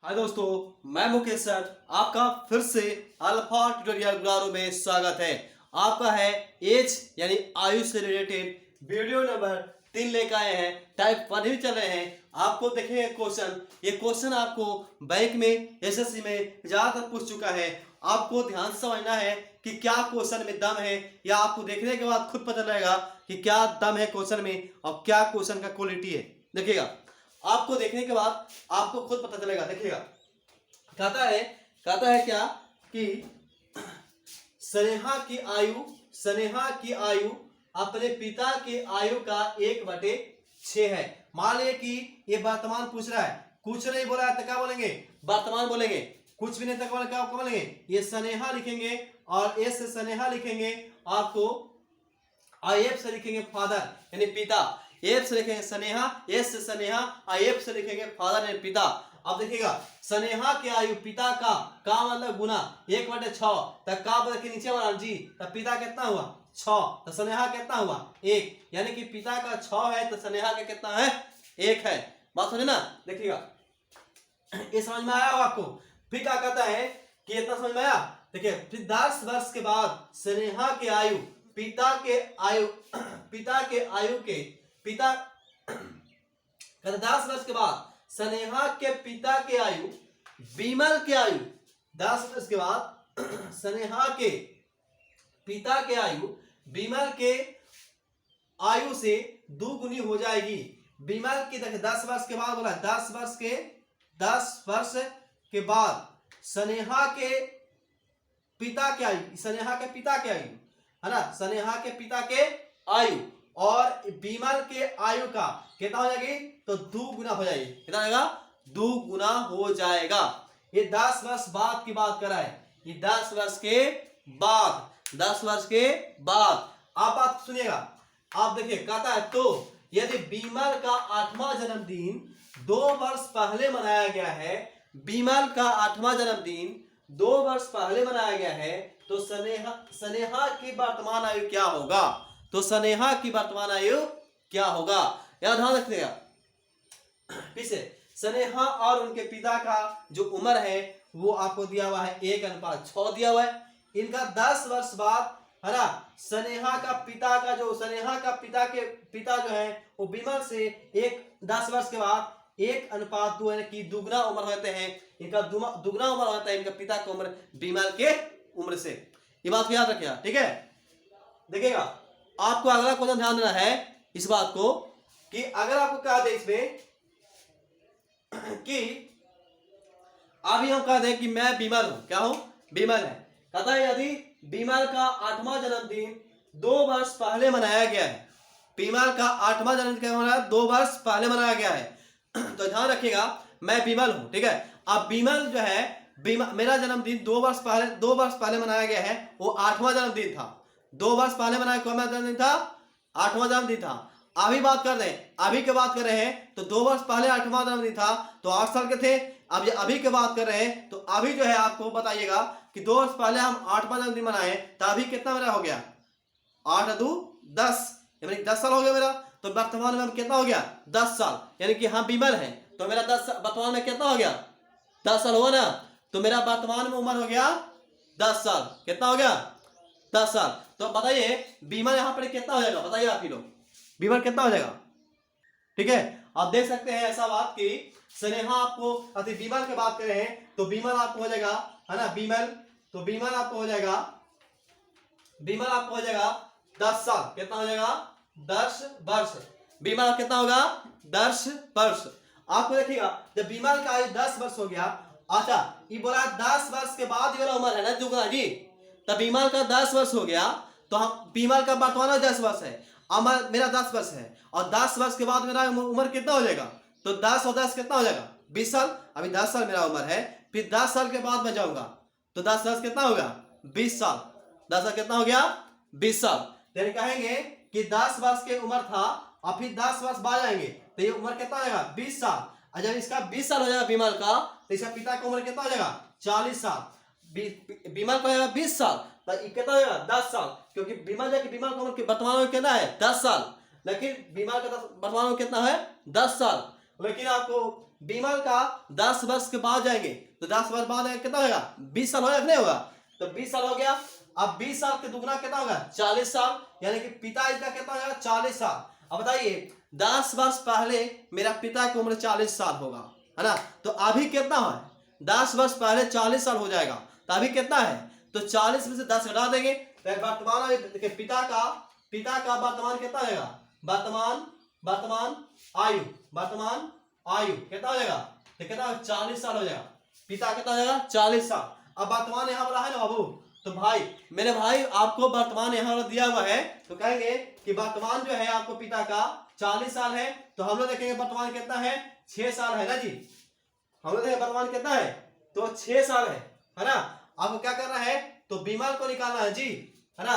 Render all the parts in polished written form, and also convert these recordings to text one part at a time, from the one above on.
हाय दोस्तों, मैं मुकेश सर आपका फिर से अल्फा ट्यूटोरियल गुरारो में स्वागत है। आपका है एज यानी आयु से रिलेटेड वीडियो नंबर 3 लेकर आए हैं। टाइप 1 ही चल रहे हैं। आपको देखेंगे क्वेश्चन, ये क्वेश्चन आपको बैंक में एसएससी में ज्यादातर पूछ चुका है। आपको ध्यान से समझना है कि क्या क्वेश्चन में दम है, या आपको देखने के बाद खुद पता लगेगा कि क्या दम है क्वेश्चन में और क्या क्वेश्चन का क्वालिटी है। देखिएगा, आपको देखने के बाद आपको खुद पता चलेगा। देखिएगा, कहता है क्या कि स्नेहा की आयु अपने पिता की आयु का 1/6 है। मान लिया कि ये वर्तमान पूछ रहा है, कुछ नहीं बोला है तो क्या बोलेंगे, वर्तमान बोलेंगे। कुछ भी नहीं तक क्या बोलेंगे, ये स्नेहा लिखेंगे और एस से स्नेहा लिखेंगे। आपको एफ से लिखेंगे फादर यानी पिता। एफ से लिखेंगे स्नेहा, एस से स्नेहा, एफ से लिखेंगे फादर यानी पिता। अब देखिएगा, स्नेहा की आयु पिता का मतलब गुना 1/6 तक का बोल के नीचे वाला जी, तब पिता कितना हुआ 6, तो स्नेहा कितना हुआ 1, यानी कि पिता का 6 है तो स्नेहा का कितना है 1 है। बात समझे ना। देखिएगा, ये समझ में आया हो आपको। फिर क्या कहता है कि इतना समझ में आया। देखिए, फिर 10 वर्ष के बाद स्नेहा की आयु पिता के आयु पिता 10 वर्ष के बाद स्नेहा के पिता के आयु विमल के आयु 10 वर्ष के बाद स्नेहा के पिता के आयु विमल के आयु से दुगुनी हो जाएगी। विमल की 10 वर्ष के बाद बोला, 10 वर्ष के बाद स्नेहा के पिता के आयु, स्नेहा के पिता के आयु है ना, स्नेहा के पिता के आयु और विमल के आयु का कितना हो जाएगी, तो 2 गुना हो जाएगी। कितना आएगा, 2 गुना हो जाएगा। ये 10 वर्ष बाद की बात कर रहा है, ये 10 वर्ष के बाद, 10 वर्ष के बाद। आप बात सुनिएगा, आप देखिए, कहता है तो यदि विमल का 8वां जन्मदिन 2 वर्ष पहले मनाया गया है, विमल का 8वां जन्मदिन 2 वर्ष पहले मनाया गया है, तो स्नेहा की वर्तमान आयु क्या होगा, तो स्नेहा की वर्तमान आयु क्या होगा, याद ध्यान रखिएगा। पीछे स्नेहा और उनके पिता का जो उम्र है वो आपको दिया हुआ है 1:6 दिया हुआ है। इनका 10 वर्ष बाद है ना, स्नेहा का पिता का जो पिता जो है वो विमल से 10 वर्ष के बाद 1:2 यानी कि दुगना उम्र होते हैं। इनका दुगना उम्र होता है इनका पिता की उम्र विमल के उम्र से। ये बात को याद रखिएगा, ठीक है। देखिएगा, आपको अगला क्वेश्चन ध्यान देना है इस बात को कि अगर आपको कहा दे इसमें कि अभी हम कह दें कि मैं विमल हूं, क्या हूं, विमल है। कहता है यदि विमल का 8वां जन्मदिन 2 वर्ष पहले मनाया गया है, विमल का 8वां जन्मदिन 2 वर्ष पहले मनाया गया है, तो ध्यान रखिएगा मैं विमल हूं, ठीक है। अब विमल जो है, मेरा जन्मदिन 2 वर्ष पहले मनाया गया है, वो 8वां जन्मदिन था। 2 वर्ष पहले मनाया कौन सा जन्मदिन था, 8वां जन्मदिन था। अभी बात कर रहे हैं, अभी के बात कर रहे हैं, तो 2 वर्ष पहले 8वां जन्मदिन था तो 8 साल के थे। अब अभी के बात कर रहे हैं तो अभी जो है आपको बताइएगा कि 2 वर्ष पहले हम 8वां जन्मदिन मनाए तो अभी कितना मेरा हो गया, 8×2 10, यानी 10 साल हो गया मेरा। तो वर्तमान में कितना हो गया 10 साल, यानी कि हम विमल हैं तो मेरा 10 वर्तमान में कितना हो गया 10 साल हुआ ना, तो मेरा वर्तमान में उम्र हो गया 10 साल। कितना हो गया 10 साल। तो बताइए विमल यहाँ पर कितना हो जाएगा, बताइए आप ही लोग, विमल कितना हो जाएगा, ठीक है। आप देख सकते हैं ऐसा बात कि स्नेहा आपको अति विमल की बात कर रहे हैं तो विमल आपको हो जाएगा है ना, विमल, तो विमल आपको हो जाएगा 10 साल। कितना हो जाएगा 10 वर्ष। विमल कितना होगा 10 वर्ष। आपको देखिएगा जब विमल का आयु 10 वर्ष हो गया, अच्छा ये बोला 10 वर्ष के बाद ये वाला उम्र है ना दुगना जी, तब विमल का 10 वर्ष हो गया तो हम विमल का वर्तमान 10 वर्ष है, अमर मेरा 10 वर्ष है और 10 वर्ष के बाद मेरा उम्र कितना हो जाएगा, तो 10 और 10 कितना हो जाएगा 20 साल। अभी 10 साल मेरा उम्र है, फिर 10 साल के बाद मैं जाऊंगा तो 10 कितना होगा 20 साल। 10 साल कितना हो गया 20 साल। फिर कहेंगे कि 10 वर्ष की उम्र था और फिर 10 वर्ष बाद जाएंगे तो ये उम्र कितना हो जाएगा 20 साल। और जब इसका 20 साल हो जाएगा विमल का तो इसका पिता की उम्र कितना हो जाएगा 40 साल। विमल का हो जाएगा 20 साल तो कितना हो जाएगा 10 साल, क्योंकि विमल का उम्र वर्तमान में कितना है 10 साल, लेकिन विमल का वर्तमान में कितना है 10 साल। लेकिन आपको बीमल का 10 वर्ष के बाद जाएंगे तो 10 वर्ष बाद कितना होगा 20 साल होगा नहीं होगा, तो 20 साल हो गया। अब 20 साल के दुगना कितना होगा 40 साल, यानी कि पिता का कितना होगा 40 साल। अब बताइए 10 वर्ष पहले मेरा पिता की उम्र 40 साल होगा, है ना, तो अभी कितना है 10 वर्ष पहले 40 साल हो जाएगा, तो अभी कितना है, तो 40 में से 10 घटा देंगे तो वर्तमान देखिए पिता का वर्तमान कितना होगा, वर्तमान आयु कितना हो जाएगा, तो कितना 40 साल हो जाएगा, पिता कितना हो जाएगा 40 साल। अब वर्तमान यहाँ वाला है ना बाबू, तो भाई मेरे भाई आपको वर्तमान यहाँ वाला दिया हुआ है, तो कहेंगे कि वर्तमान जो है आपको पिता का 40 साल है, तो हम लोग देखेंगे वर्तमान कितना है 6 साल है ना जी, हम लोग देखेंगे वर्तमान कितना है तो 6 साल है ना। आपको क्या करना है तो बीमल को निकालना है जी, है ना।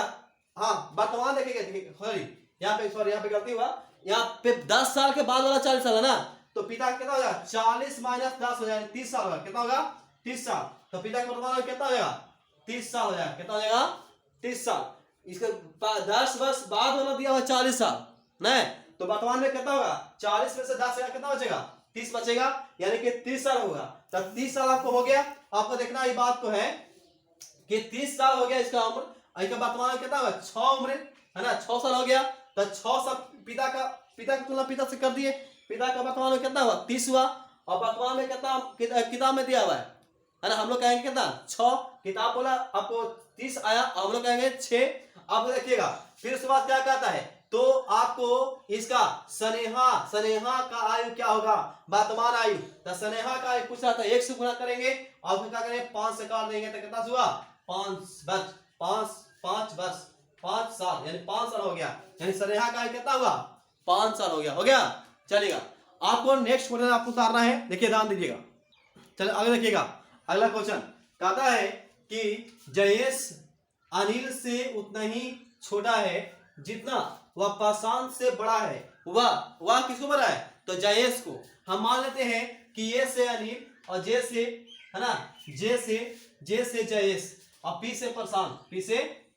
हाँ वर्तमान देखेंगे, सॉरी यहाँ पे गलती हुआ, यहाँ पे 10 साल के बाद वाला 40 साल है ना, तो पिता कितना होगा 40 माइनस 10 हो जाएगा 30 साल होगा, कितना होगा 30 साल, तो पिता का वर्तमान कितना हो जाएगा 30 साल हो जाएगा, कितना हो जाएगा 30 साल। इसके 10 वर्ष बाद वाला दिया हुआ 40 साल नहीं, तो वर्तमान में कितना होगा 40 में से 10 कितना बचेगा 30 बचेगा, यानी कि 30 साल होगा। तो 30 साल आपको हो गया, आपको देखना ये बात तो है कि 30 साल हो गया इसका उम्र, इसका वर्तमान कितना होगा 6 उम्र है ना, 6 साल हो गया, तो 6 साल पिता की तुलना पिता से कर दिए, पिता का वर्तमान में कितना हुआ 30 हुआ, और वर्तमान में कितना किताब में दिया हुआ है ना, हम लोग कहेंगे कितना 6, किताब बोला आपको 30 आया, हम लोग कहेंगे 6। आप देखिएगा फिर उसके बाद क्या कहता है, तो आपको इसका स्नेहा का आयु क्या होगा वर्तमान आयु, तो स्नेहा का आयु पूछ रहा था 1 से गुणा करेंगे और फिर क्या करेंगे 5 से काट देंगे, तो कितना हुआ 5 वर्ष 5 साल, यानी 5 साल हो गया, यानी स्नेहा का आयु कितना हुआ 5 साल हो गया। चलेगा आपको नेक्स्ट क्वेश्चन आपको उतारना है, देखिए ध्यान दीजिएगा, चलो आगे देखिएगा। अगला क्वेश्चन कहता है कि जयेश अनिल से उतना ही छोटा है जितना वह प्रशांत से बड़ा है, वह किसको बड़ा है तो जयेश को। हम मान लेते हैं कि ये से अनिल और जे से, है ना, जे से जयेश और पी से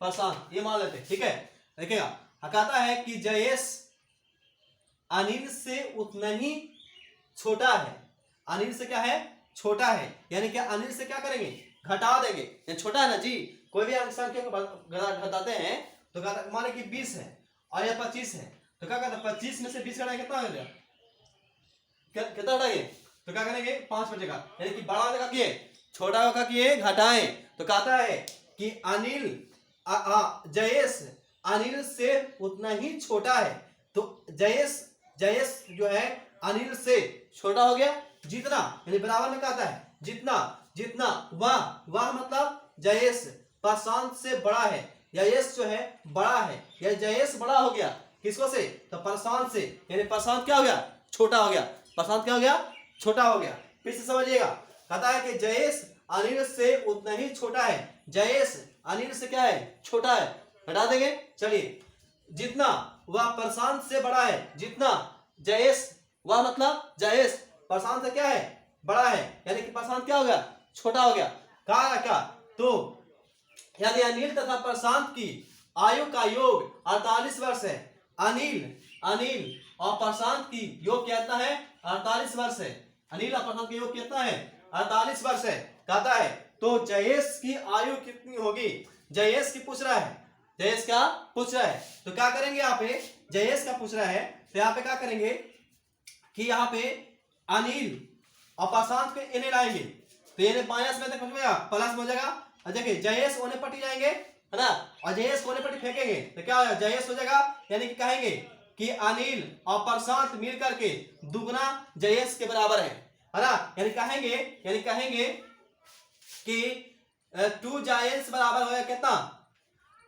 प्रशांत, ये मान लेते हैं, ठीक है। देखिएगा कहता है कि जयेश अनिल से उतना ही छोटा है, अनिल से क्या है छोटा है, यानी कि अनिल से क्या करेंगे घटा देंगे, छोटा है ना जी, कोई भी संख्या को घटाते हैं तो माने कि 20 है और यह 25 है, तो क्या कहते हैं 25 में से 20 घटाएंगे कितना हो जाएगा, कितना घटाएंगे, तो क्या करेंगे 5 बचेगा, यानी कि बड़ा जगह किए छोटा का किए घटाएं, तो कहता है कि अनिल जयेश अनिल से उतना ही छोटा है, तो जयेश जो है अनिल से छोटा हो गया जितना, यानी बराबर में कहता है जितना वह मतलब जयेश प्रशांत से बड़ा है, जयेश जो है बड़ा है, या जयेश बड़ा हो गया किसको से तो प्रशांत से, यानी प्रशांत क्या हो गया छोटा हो गया, प्रशांत क्या हो गया छोटा हो गया। फिर से समझिएगा, कहता है कि जयेश अनिल से उतना ही छोटा है, जयेश अनिल से क्या है छोटा है, हटा देंगे। चलिए जितना वह प्रशांत से बड़ा है, जितना जयेश वह मतलब जयेश प्रशांत से क्या है बड़ा है, यानी कि प्रशांत क्या हो गया छोटा हो गया, कहा क्या तो यदि अनिल तथा प्रशांत की आयु का योग 48 वर्ष है, अनिल और प्रशांत की योग कितना है 48 वर्ष है, अनिल और प्रशांत की योग कितना है 48 वर्ष है, कहता है तो जयेश की आयु कितनी होगी, जयेश की पूछ रहा है, जयेश का पूछ रहा है, तो क्या करेंगे यहाँ पे जयेश का पूछ रहा है, तो यहाँ पे क्या करेंगे कि यहाँ पे अनिल और प्रशांत के इन्हें लाएंगे, तो ये माइनस में प्लस में हो जाएगा, और देखिए जयेश ओने पट्टी जाएंगे है ना, और जयेश कोने पट्टी फेंकेंगे तो क्या हो जाएगा जयेश हो जाएगा, यानी कि कहेंगे कि अनिल और प्रशांत मिल करके दुगना जयेश के बराबर है ना, यानी कहेंगे कि 2 जयेश बराबर होगा कितना,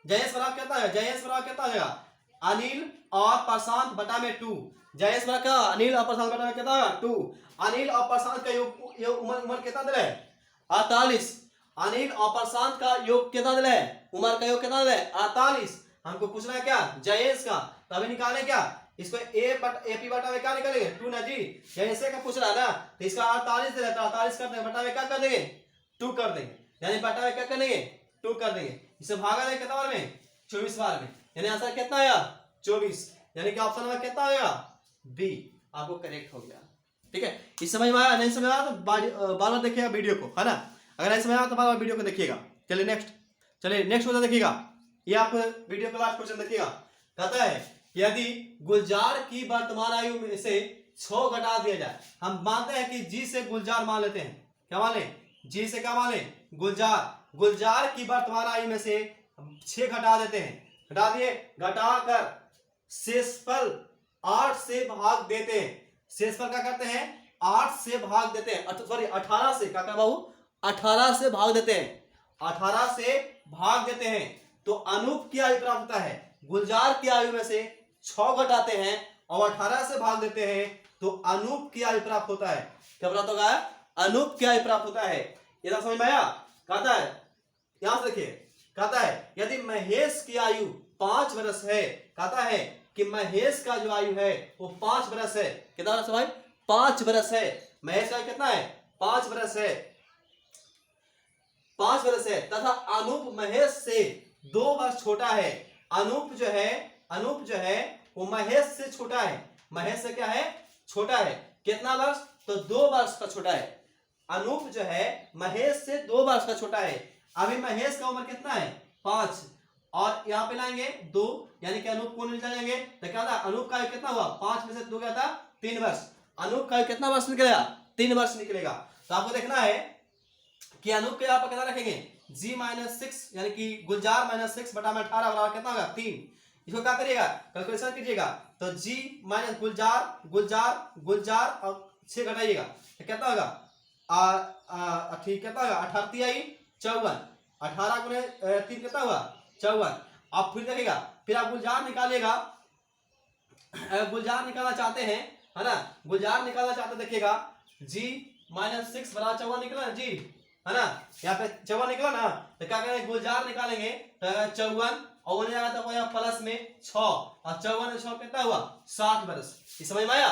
जयेश बराबर कितना है, जयेश बराबर कितना हो जाएगा अनिल और प्रशांत बटा में 2, जयेश बराबर क्या अनिल और प्रशांत बटा में कितना होगा 2, अनिल और प्रशांत का योग उम्र कितना दिला है 48, अनिल और प्रशांत का योग कितना दिला है उम्र का योग कितना दिला है 48, हमको पूछना है क्या जयेश का, तो अभी निकाले क्या इसको एपी बटा में क्या निकालेंगे 2 ना जी, जयेश का पूछ रहा है ना, तो इसका 48 दिला है, 48 कर देंगे बटा में क्या कर देंगे 2 कर देंगे, यानी बटा में क्या करेंगे 2 कर देंगे, इसे भागा देंगे कितना बार में 24 बार में, यानी आंसर कितना आया 24, यानी कि ऑप्शन नंबर कितना आएगा बी आपको करेक्ट हो गया। ठीक है, इस समझ में आया? नहीं समझ आया तो बार बार देखिएगा वीडियो को, है ना। अगर नहीं समझ आया तो बार बार वीडियो को देखिएगा। चलिए नेक्स्ट क्वेश्चन देखिएगा। ये आप वीडियो का लास्ट क्वेश्चन देखिएगा। कहता है यदि गुलजार की वर्तमान आयु में से 6 घटा दिया जाए। हम मानते हैं कि जी से गुलजार मान लेते हैं। क्या मान लें? जी से क्या मान लें? गुलजार की वर्तमान आयु में से 6 घटा देते हैं। घटा दिए, घटाकर शेषफल 8 से भाग देते हैं। शेषफल क्या करते हैं? 8 से भाग देते हैं, सॉरी 18 से, क्या कर बाबू? 18 से भाग देते हैं। 18 से भाग देते हैं तो अनूप की आयु प्राप्त होता है। गुलजार की आयु में से 6 घटाते हैं और 18 से भाग देते हैं तो अनूप की आयु प्राप्त होता है। क्या प्राप्त होगा? अनूप की आयु प्राप्त होता है। ये तो समझ में आया? कहता है, यहां से देखिए, कहता है यदि महेश की आयु 5 वर्ष है। कहता है कि महेश का जो आयु है वो 5 वर्ष है। कितना वर्ष भाई? 5 वर्ष है। महेश का कितना है? 5 वर्ष है। 5 वर्ष है तथा अनूप महेश से 2 वर्ष छोटा है। अनूप जो है वो महेश से छोटा है। महेश से क्या है? छोटा है। कितना वर्ष? तो 2 वर्ष का छोटा है। अनूप जो है महेश से 2 वर्ष का छोटा है। अभी महेश का उम्र कितना है? 5, और यहाँ पे लाएंगे 2, यानी कि अनूप को निकल जाएंगे तो क्या था? अनूप का कितना हुआ? 5 में से 2 क्या था? 3 वर्ष। अनूप का कितना वर्ष निकलेगा? 3 वर्ष निकलेगा। तो आपको देखना है कि अनूप के यहाँ पर कितना रखेंगे? g माइनस 6, यानी कि गुलजार माइनस 6 बटा में 18 बराबर कितना होगा? 3। इसको क्या करिएगा? कैलकुलेशन कीजिएगा तो g माइनस गुलजार और 6 घटाइएगा तो कितना होगा? ठीक, कितना होगा? 18 आई 54, 18 गुने 3 कितना हुआ? 54। आप फिर देखिएगा, फिर आप गुलजार निकालिएगा। अगर गुलजार निकालना चाहते हैं, है ना, गुलजार निकालना चाहते देखिएगा, g माइनस 6 बराबर 54 निकला ना जी, है ना, यहाँ पे 54 निकला ना, तो क्या करेंगे? गुलजार निकालेंगे तो 54 और उन्हें आया था प्लस में 6, और 54 में 6 कितना हुआ? 60 वर्ष। ये समझ में आया?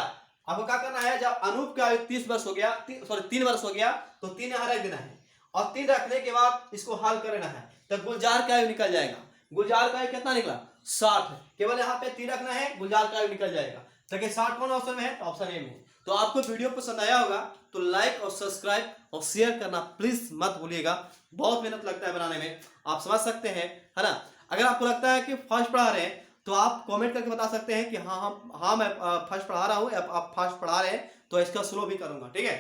आपको क्या करना है? जब अनूप का आयु 30 वर्ष हो गया, 3 वर्ष हो गया तो 3 यहाँ रख देना है, और 3 रखने के बाद इसको हल करना है तो गुलजार का आयु निकल जाएगा। गुलजार का आयु कितना निकला? 60। केवल यहाँ पे 3 रखना है, गुलजार का आयु निकल जाएगा। ताकि 60 कौन ऑप्शन में है? तो ऑप्शन ए में। तो आपको वीडियो पसंद आया होगा तो लाइक और सब्सक्राइब और शेयर करना प्लीज मत भूलिएगा। बहुत मेहनत लगता है बनाने में, आप समझ सकते हैं, है ना। अगर आपको लगता है कि फर्स्ट पढ़ा रहे हैं तो आप कमेंट करके बता सकते हैं कि हाँ मैं फर्स्ट पढ़ा रहा हूँ, आप फर्स्ट पढ़ा रहे हैं तो इसका स्लो भी करूंगा, ठीक है।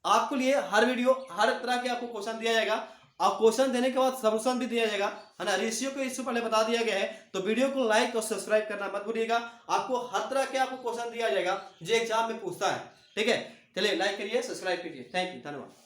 आपको लिए हर वीडियो हर तरह के आपको क्वेश्चन दिया जाएगा, और क्वेश्चन देने के बाद सॉल्यूशन भी दिया जाएगा, है ना। रेशियो को इससे पहले बता दिया गया है, तो वीडियो को लाइक और सब्सक्राइब करना मत भूलिएगा। आपको हर तरह के आपको क्वेश्चन दिया जाएगा जो एग्जाम में पूछता है, ठीक है। चलिए लाइक करिए, सब्सक्राइब कीजिए। थैंक यू, धन्यवाद।